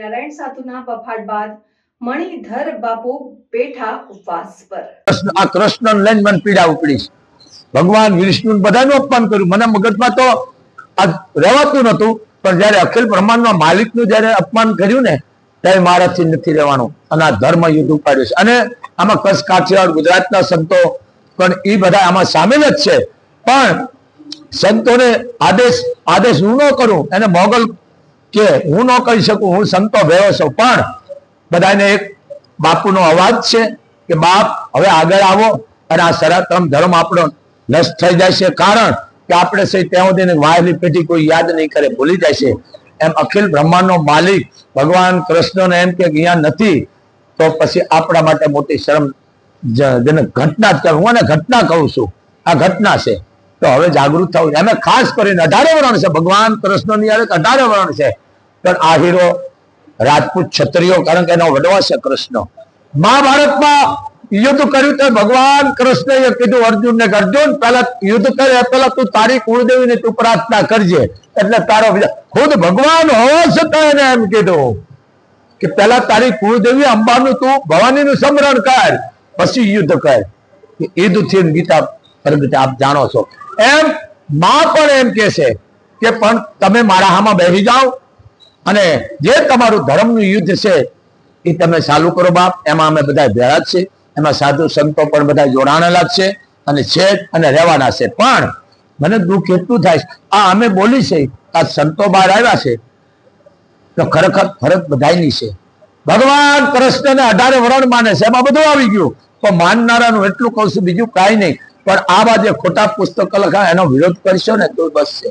સ્વામિનારાયણ સાધુના બફાટ બાદ મણિધર બાપુ બેઠા ઉપવાસ પર. આ કૃષ્ણ લઈને મને પીડા ઉપડી. ભગવાન વિષ્ણુ બધાનું અપમાન કર્યું. મને મગજમાં તો આ રહેવાતું નતું, પણ જયારે અખિલ બ્રહ્માંડના માલિકનું જયારે અપમાન કર્યું ને ત્યારે મારાથી નથી રહેવાનું અને આ ધર્મ યુદ્ધ ઉપાડ્યું છે. અને આમાં કચ્છ કાઠિયાવાડ ગુજરાતના સંતો પણ એ બધા આમાં સામેલ જ છે. પણ સંતોને આદેશ હું ન કરું, એને મોગલ કે હું ન કહી શકું, હું સંતો ભેળો છું. પણ બધાને એક બાપુનો અવાજ છે કે બાપ હવે આગળ આવો અને આ સનાતન ધર્મ આપણો નષ્ટ થઈ જાય છે. કારણ કે આપણે સહી ત્યાં સુધી વાયેલી પેઢી કોઈ યાદ નહીં કરે, ભૂલી જાય છે. એમ અખિલ બ્રહ્માંડનો માલિક ભગવાન કૃષ્ણને એમ કે જ્ઞાન નથી તો પછી આપણા માટે મોટી શરમ જેને ઘટના જ હું અને ઘટના કહું છું, આ ઘટના છે. તો હવે જાગૃત થવું. એમે ખાસ કરીને 18 વરણ છે ભગવાન કૃષ્ણની યાર 18 વરણ છે. પણ આ હીરો રાજપૂત ક્ષત્રિયો, કારણ કે એનો વડવા છે કૃષ્ણ. મહાભારતમાં યુદ્ધ કર્યું તો ભગવાન કૃષ્ણએ કીધું અર્જુનને કે અર્જુન પહેલા યુદ્ધ કરે પહેલા તું તારી કુળદેવીને તું પ્રાર્થના કરજે, એટલે તારો ખુદ ભગવાન હોવા છતાં એને એમ કીધું કે પહેલા તારી કુળદેવી અંબાનું તું ભવાનીનું સ્મરણ કર, પછી યુદ્ધ કર. યુદ્ધથી ગીતા પ્રગટ આપ જાણો છો. એમ માં પણ એમ કે છે કે પણ તમે મારા હામાં બેસી જાઓ અને જે તમારું ધર્મનું યુદ્ધ છે એ તમે ચાલુ કરો બાપ. એમાં અમે બધા ભેળા જ છે, એમાં સાધુ સંતો પણ બધા જોડાણેલા જ છે અને છે અને રહેવાના છે. પણ મને દુઃખ એટલું થાય, આ અમે બોલી છે, આ સંતો બહાર આવ્યા છે તો ખરેખર ફરક બધાની છે. ભગવાન કૃષ્ણને 18 વરણ માને છે, એમાં બધું આવી ગયું. પણ માનનારાનું એટલું કહું છું, બીજું કાંઈ નહીં. પણ આવા જે ખોટા પુસ્તકો લખા એનો વિરોધ કરશો ને તો બસ છે.